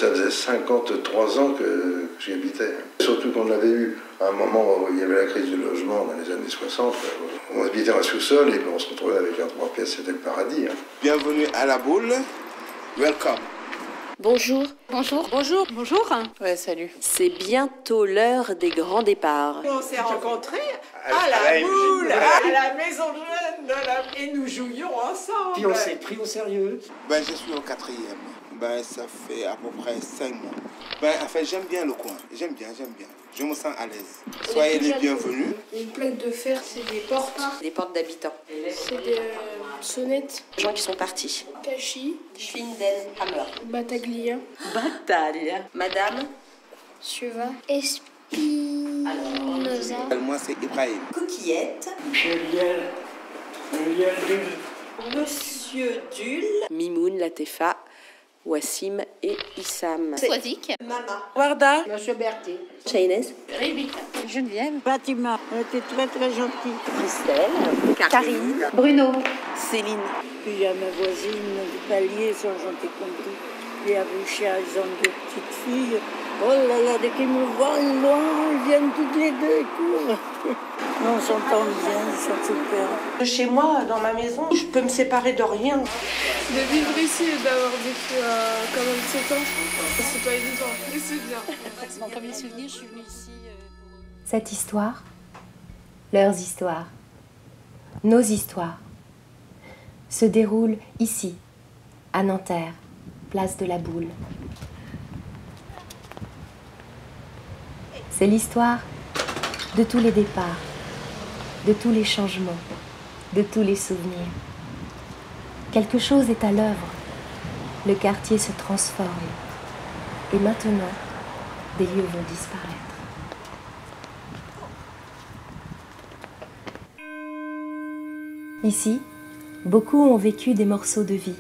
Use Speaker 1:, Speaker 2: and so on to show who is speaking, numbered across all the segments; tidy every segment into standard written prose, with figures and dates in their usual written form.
Speaker 1: ça faisait 53 ans que j'y habitais. Surtout qu'on avait eu un moment où il y avait la crise du logement dans les années 60. On habitait en sous-sol et on se retrouvait avec un 3 pièces, c'était le paradis.
Speaker 2: Bienvenue à la Boule. Welcome.
Speaker 3: Bonjour.
Speaker 4: Bonjour. Bonjour. Bonjour.
Speaker 3: Ouais, salut. C'est bientôt l'heure des grands départs.
Speaker 5: On s'est rencontrés à la Boule, à la maison jeune, et nous jouions ensemble.
Speaker 6: Puis on s'est pris au sérieux.
Speaker 2: Je suis au 4e. Ça fait à peu près 5 mois. En fait, j'aime bien le coin. J'aime bien. Je me sens à l'aise. Soyez les bienvenus.
Speaker 7: Une plaque de fer, c'est des portes.
Speaker 3: Des portes d'habitants.
Speaker 7: C'est des sonnettes.
Speaker 3: Les gens qui sont partis.
Speaker 7: Cachy.
Speaker 3: Schwindenhammer.
Speaker 7: Battaglia.
Speaker 3: Bataille. Madame.
Speaker 7: Suva. Espinosa.
Speaker 2: Moi, c'est Ibrahim.
Speaker 3: Coquillette.
Speaker 6: Juliel Dull.
Speaker 3: Monsieur Dull. Mimoun, Latefa. Wassim et Issam.
Speaker 4: Swazik.
Speaker 3: Mama. Warda.
Speaker 7: Monsieur Berthet.
Speaker 3: Chaynez.
Speaker 4: Rebecca.
Speaker 8: Geneviève. Fatima. Elle était très très gentille.
Speaker 3: Christelle. Karine.
Speaker 4: Bruno.
Speaker 3: Céline.
Speaker 8: Puis il y a ma voisine du palier, sans j'en ai compris. Il y a Bouchard, ils ont 2 petites filles. Oh là là, dès qu'ils me voient loin, ils viennent toutes les 2 et courent. On s'entend bien, ils sont super.
Speaker 5: Chez moi, dans ma maison, je peux me séparer de rien.
Speaker 7: De vivre ici et d'avoir vécu quand même 7 ans, c'est pas évident, mais c'est bien.
Speaker 4: Mon premier souvenir, je suis venue ici.
Speaker 9: Cette histoire, leurs histoires, nos histoires, se déroulent ici, à Nanterre, place de la Boule. C'est l'histoire de tous les départs, de tous les changements, de tous les souvenirs. Quelque chose est à l'œuvre. Le quartier se transforme. Et maintenant, des lieux vont disparaître. Ici, beaucoup ont vécu des morceaux de vie,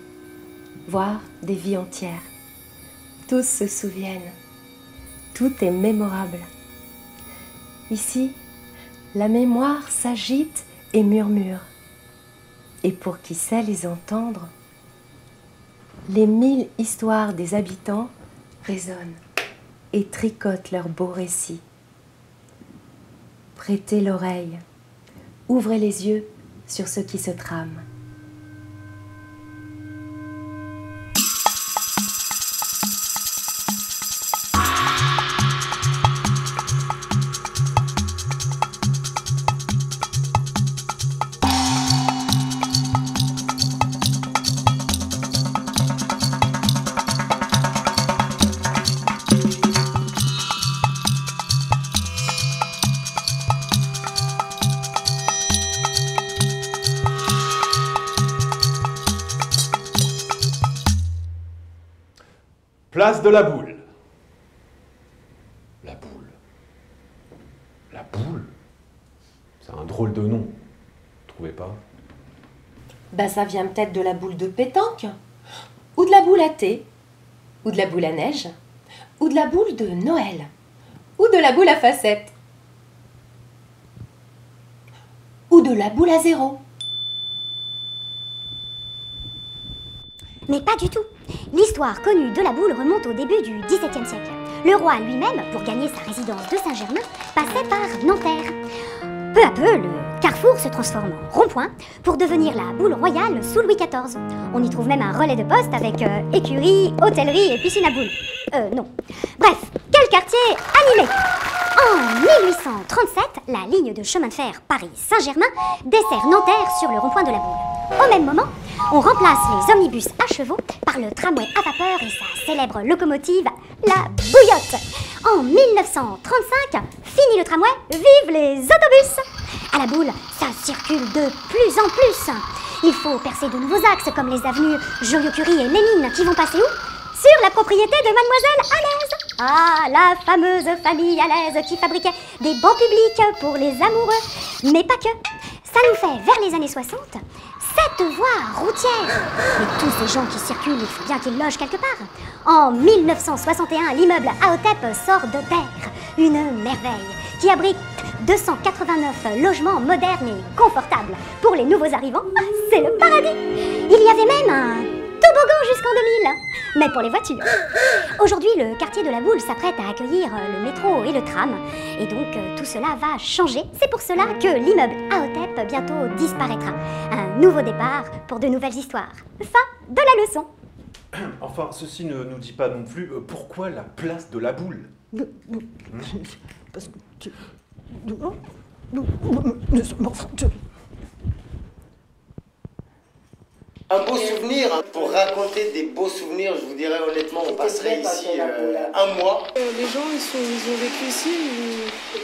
Speaker 9: voire des vies entières. Tous se souviennent. Tout est mémorable. Ici, la mémoire s'agite et murmure. Et pour qui sait les entendre, les 1000 histoires des habitants résonnent et tricotent leurs beaux récits. Prêtez l'oreille, ouvrez les yeux sur ce qui se trame.
Speaker 10: Place de la Boule. La Boule. La Boule. C'est un drôle de nom. Vous trouvez pas?
Speaker 9: Ça vient peut-être de la boule de pétanque, ou de la boule à thé, ou de la boule à neige, ou de la boule de Noël, ou de la boule à facettes, ou de la boule à zéro.
Speaker 11: Mais pas du tout. L'histoire connue de la boule remonte au début du XVIIe siècle. Le roi lui-même, pour gagner sa résidence de Saint-Germain, passait par Nanterre. Peu à peu, le carrefour se transforme en rond-point pour devenir la boule royale sous Louis XIV. On y trouve même un relais de poste avec écurie, hôtellerie et piscine à boules. Non. Bref, quel quartier animé! En 1837, la ligne de chemin de fer Paris-Saint-Germain dessert Nanterre sur le rond-point de la boule. Au même moment, on remplace les omnibus à chevaux par le tramway à vapeur et sa célèbre locomotive, la bouillotte. En 1935, fini le tramway, vive les autobus! À la boule, ça circule de plus en plus. Il faut percer de nouveaux axes comme les avenues Joliot-Curie et Lénine qui vont passer où? Sur la propriété de Mademoiselle Alaise. Ah, la fameuse famille Alaise qui fabriquait des bancs publics pour les amoureux. Mais pas que. Ça nous fait, vers les années 60, 7 voies routières. Mais tous ces gens qui circulent, il faut bien qu'ils logent quelque part. En 1961, l'immeuble AOTEP sort de terre. Une merveille qui abrite 289 logements modernes et confortables. Pour les nouveaux arrivants, c'est le paradis. Il y avait même un toboggan toboggan jusqu'en 2000, mais pour les voitures. Aujourd'hui, le quartier de la Boule s'apprête à accueillir le métro et le tram, et donc tout cela va changer. C'est pour cela que l'immeuble AOTEP bientôt disparaîtra. Un nouveau départ pour de nouvelles histoires. Fin de la leçon.
Speaker 10: Enfin, ceci ne nous dit pas non plus pourquoi la place de la Boule.
Speaker 5: Parce que
Speaker 12: un beau souvenir, hein. Pour raconter des beaux souvenirs, je vous dirais honnêtement, on passerait ici un mois.
Speaker 7: Les gens, ils ont vécu ici,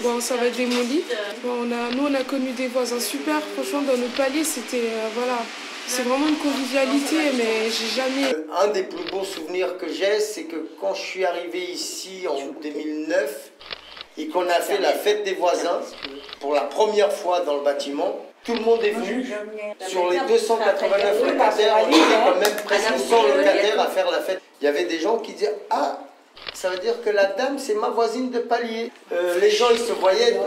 Speaker 7: bon, ça va être démoli. Bon, nous, on a connu des voisins super, franchement, dans nos paliers, c'était, voilà, c'est vraiment une convivialité, mais j'ai jamais...
Speaker 12: Un des plus beaux souvenirs que j'ai, c'est que quand je suis arrivé ici en 2009, et qu'on a fait la fête des voisins, pour la première fois dans le bâtiment, tout le monde est venu. Sur les 289 locataires, on était quand même presque 100 locataires à faire la fête. Il y avait des gens qui disaient « Ah, ça veut dire que la dame, c'est ma voisine de palier. » Les gens, ils se voyaient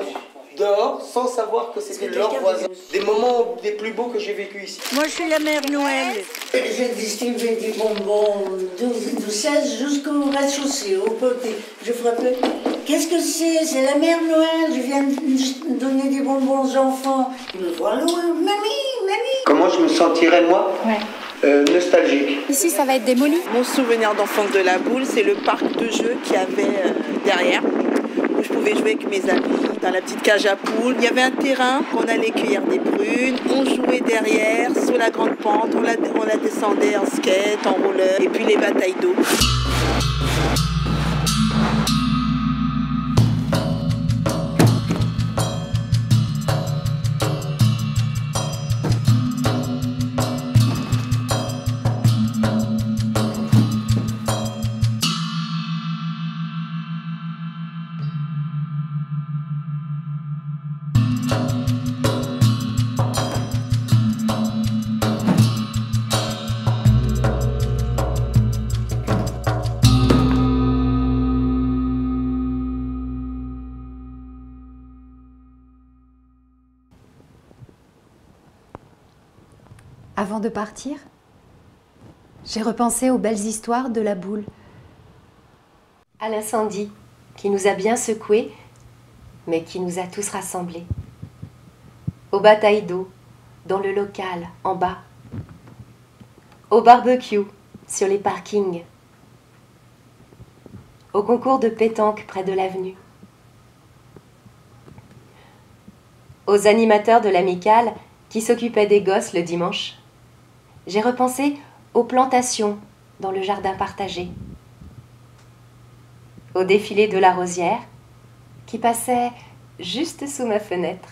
Speaker 12: dehors sans savoir que c'était leur voisin. Des moments des plus beaux que j'ai vécu ici.
Speaker 8: Moi, je suis la mère Noël. J'ai distribué des bonbons du 16 jusqu'au rez-de-chaussée, au poté. Je frappais. Qu'est-ce que c'est? C'est la mère Noël. Je viens de donner des bonbons aux enfants. Ils me voient loin. Mamie, mamie.
Speaker 12: Comment je me sentirais, moi? Nostalgique.
Speaker 13: Ici, ça va être démoli.
Speaker 5: Mon souvenir d'enfance de la Boule, c'est le parc de jeux qu'il y avait derrière, où je pouvais jouer avec mes amis dans la petite cage à poules. Il y avait un terrain, on allait cueillir des prunes, on jouait derrière, sur la grande pente, on la descendait en skate, en roller, et puis les batailles d'eau.
Speaker 9: Avant de partir, j'ai repensé aux belles histoires de la Boule. À l'incendie qui nous a bien secoués, mais qui nous a tous rassemblés. Aux batailles d'eau, dans le local, en bas. Au barbecue, sur les parkings. Au concours de pétanque près de l'avenue. Aux animateurs de l'amicale qui s'occupaient des gosses le dimanche. J'ai repensé aux plantations dans le jardin partagé, au défilé de la rosière qui passait juste sous ma fenêtre,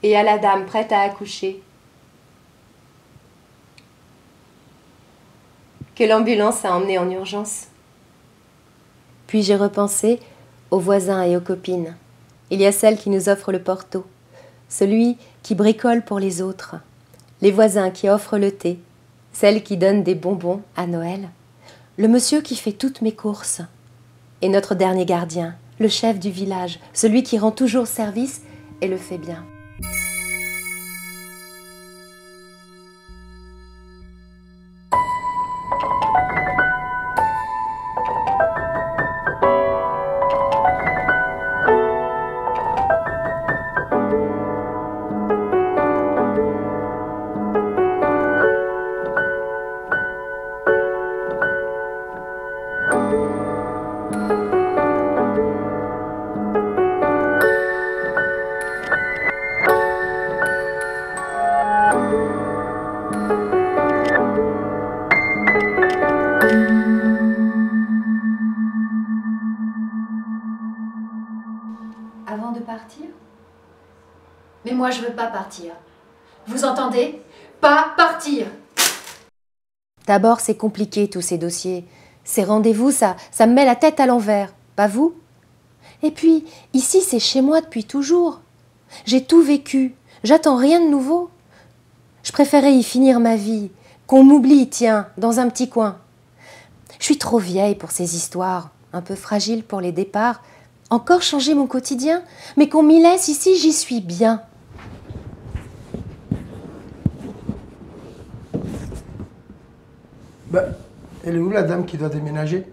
Speaker 9: et à la dame prête à accoucher, que l'ambulance a emmenée en urgence. Puis j'ai repensé aux voisins et aux copines. Il y a celle qui nous offre le porto, celui qui bricole pour les autres, les voisins qui offrent le thé, celle qui donne des bonbons à Noël, le monsieur qui fait toutes mes courses, et notre dernier gardien, le chef du village, celui qui rend toujours service et le fait bien. Avant de partir?
Speaker 4: Mais moi, je veux pas partir. Vous entendez? Pas partir!
Speaker 9: D'abord, c'est compliqué tous ces dossiers. Ces rendez-vous, ça me met la tête à l'envers. Pas vous? Et puis, ici, c'est chez moi depuis toujours. J'ai tout vécu. J'attends rien de nouveau. Je préférais y finir ma vie. Qu'on m'oublie, tiens, dans un petit coin. Je suis trop vieille pour ces histoires. Un peu fragile pour les départs. Encore changer mon quotidien? Mais qu'on m'y laisse ici, j'y suis bien.
Speaker 13: Elle est où la dame qui doit déménager?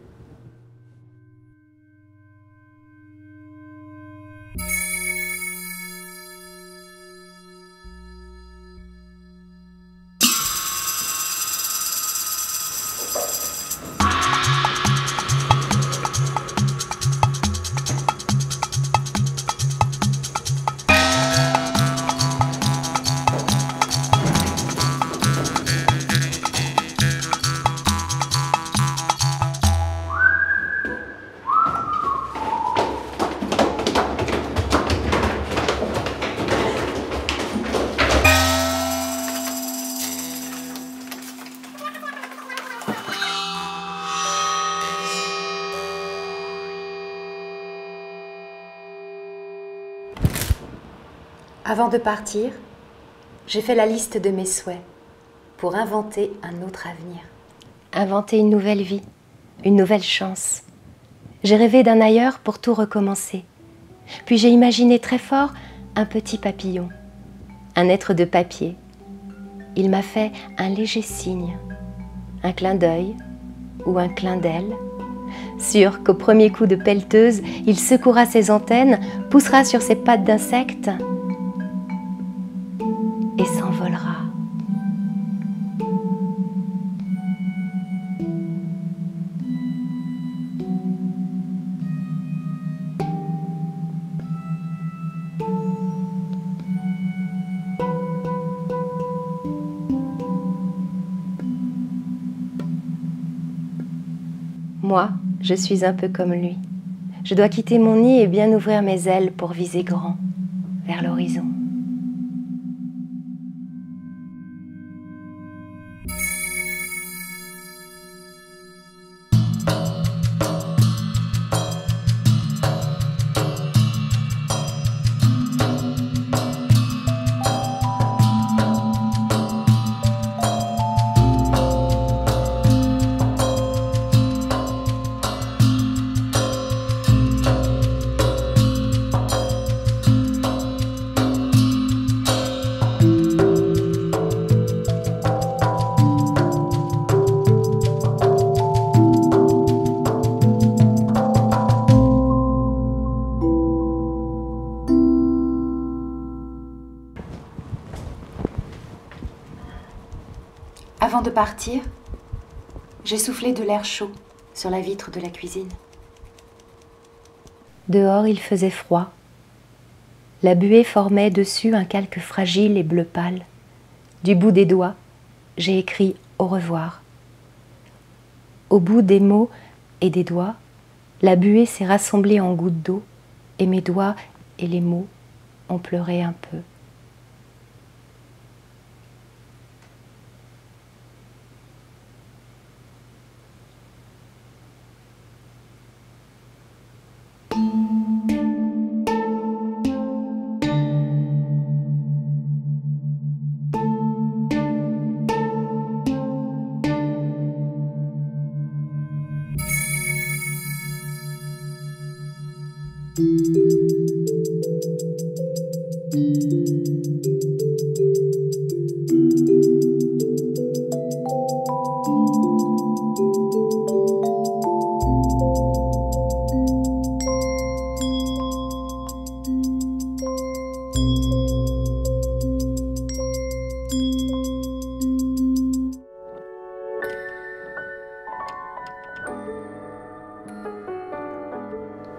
Speaker 9: Avant de partir, j'ai fait la liste de mes souhaits pour inventer un autre avenir. Inventer une nouvelle vie, une nouvelle chance. J'ai rêvé d'un ailleurs pour tout recommencer. Puis j'ai imaginé très fort un petit papillon, un être de papier. Il m'a fait un léger signe, un clin d'œil ou un clin d'aile. Sûr qu'au premier coup de pelleteuse, il secouera ses antennes, poussera sur ses pattes d'insecte et s'envolera. Moi, je suis un peu comme lui. Je dois quitter mon nid et bien ouvrir mes ailes pour viser grand, vers l'horizon. Avant de partir, j'ai soufflé de l'air chaud sur la vitre de la cuisine. Dehors, il faisait froid. La buée formait dessus un calque fragile et bleu pâle. Du bout des doigts, j'ai écrit « Au revoir ». Au bout des mots et des doigts, la buée s'est rassemblée en gouttes d'eau et mes doigts et les mots ont pleuré un peu.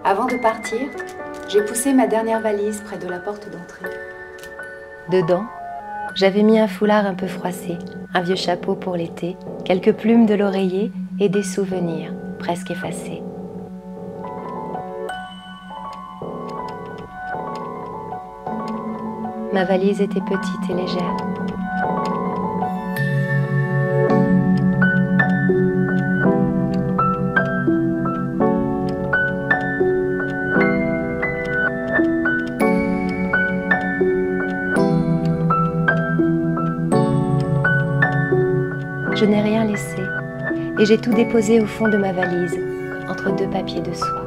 Speaker 9: Avant de partir, j'ai poussé ma dernière valise près de la porte d'entrée. Dedans, j'avais mis un foulard un peu froissé, un vieux chapeau pour l'été, quelques plumes de l'oreiller et des souvenirs presque effacés. Ma valise était petite et légère. Je n'ai rien laissé et j'ai tout déposé au fond de ma valise, entre deux papiers de soie.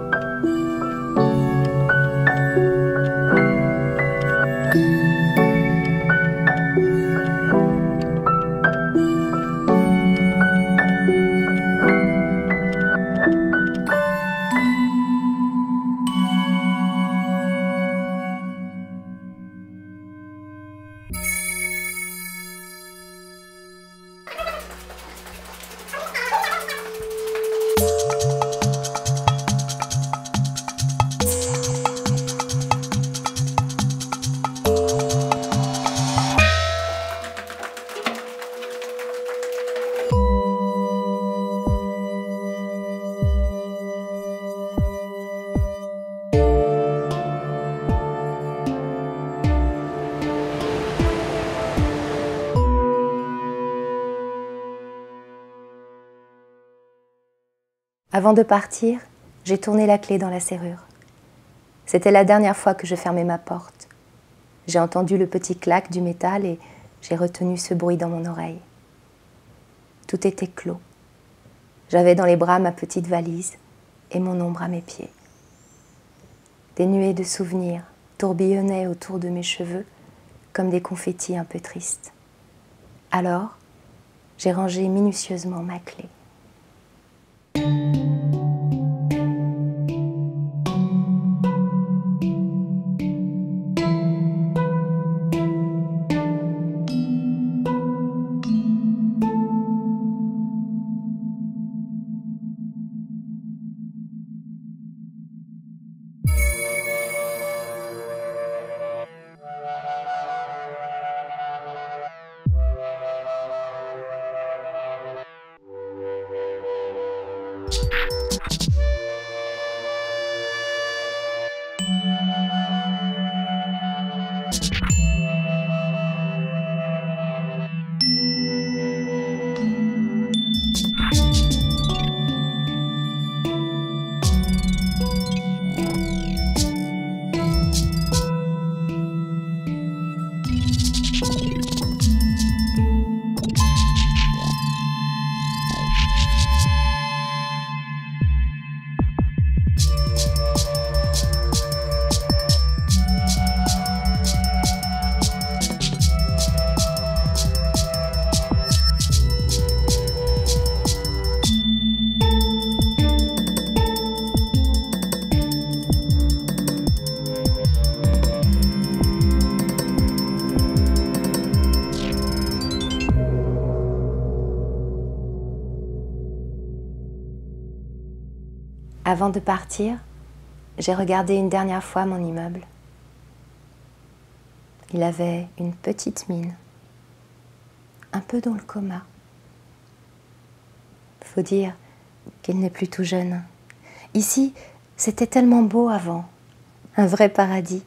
Speaker 9: Avant de partir, j'ai tourné la clé dans la serrure. C'était la dernière fois que je fermais ma porte. J'ai entendu le petit clac du métal et j'ai retenu ce bruit dans mon oreille. Tout était clos. J'avais dans les bras ma petite valise et mon ombre à mes pieds. Des nuées de souvenirs tourbillonnaient autour de mes cheveux comme des confettis un peu tristes. Alors, j'ai rangé minutieusement ma clé. Avant de partir, j'ai regardé une dernière fois mon immeuble. Il avait une petite mine, un peu dans le coma. Faut dire qu'il n'est plus tout jeune. Ici, c'était tellement beau avant, un vrai paradis.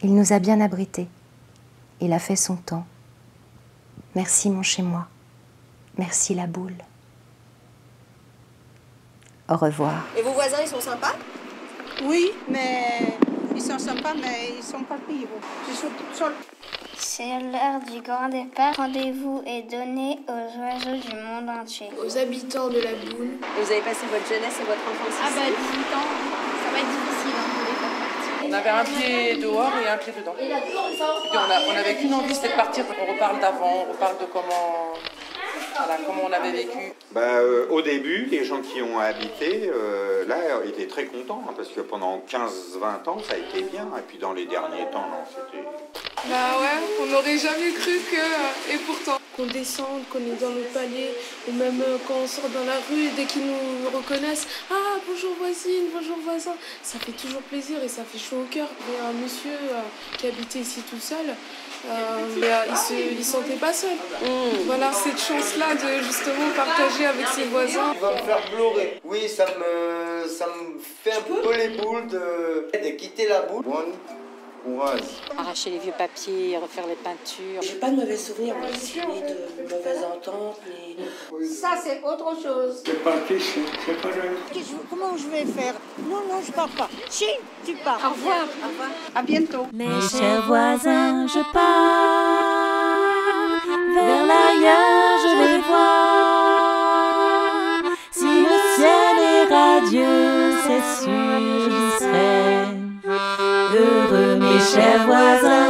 Speaker 9: Il nous a bien abrités. Il a fait son temps. Merci mon chez-moi. Merci la boule. Au revoir.
Speaker 13: Et vos voisins, ils sont sympas?
Speaker 14: Oui, mais ils sont sympas, mais ils sont pas pires. Je suis toute seule.
Speaker 15: C'est l'heure du grand départ. Rendez-vous est donné aux oiseaux du monde entier.
Speaker 7: Aux habitants de la boule.
Speaker 13: Et vous avez passé votre jeunesse et votre enfance ici?
Speaker 16: Ah bah 18 ans, ça va être difficile de les faire partir.
Speaker 17: On avait un pied dehors et un pied dedans. Et on n'avait qu'une envie, c'était de partir. On reparle d'avant, on reparle de comment on avait vécu.
Speaker 18: Au début, les gens qui ont habité, là, étaient très contents, hein, parce que pendant 15-20 ans, ça a été bien. Et puis dans les derniers temps, non, c'était...
Speaker 7: Bah ouais, on n'aurait jamais cru que... Et pourtant, qu'on descende, qu'on est dans nos paliers, ou même quand on sort dans la rue, dès qu'ils nous reconnaissent, « Ah, bonjour voisine, bonjour voisin !» Ça fait toujours plaisir et ça fait chaud au cœur. Il y a un monsieur qui habitait ici tout seul, il ne sentait pas seul. Voilà, cette chance-là de justement partager avec ses voisins.
Speaker 12: Il va me faire pleurer. Oui, ça me fait un peu les boules de quitter la boule. Bonne courage.
Speaker 19: Arracher les vieux papiers, refaire les peintures.
Speaker 20: J'ai pas de mauvais souvenirs, moi, ni de mauvaises ententes, ni...
Speaker 14: Ça, c'est autre chose.
Speaker 6: C'est parti, c'est pas grave.
Speaker 14: Comment je vais faire? Non, je pars pas. Si, tu pars.
Speaker 16: Au revoir.
Speaker 14: Au revoir. À bientôt.
Speaker 21: Mes chers voisins, je pars. Vers l'ailleurs, je vais voir. Si le ciel est radieux, c'est sûr, j'y serai heureux, mes chers voisins.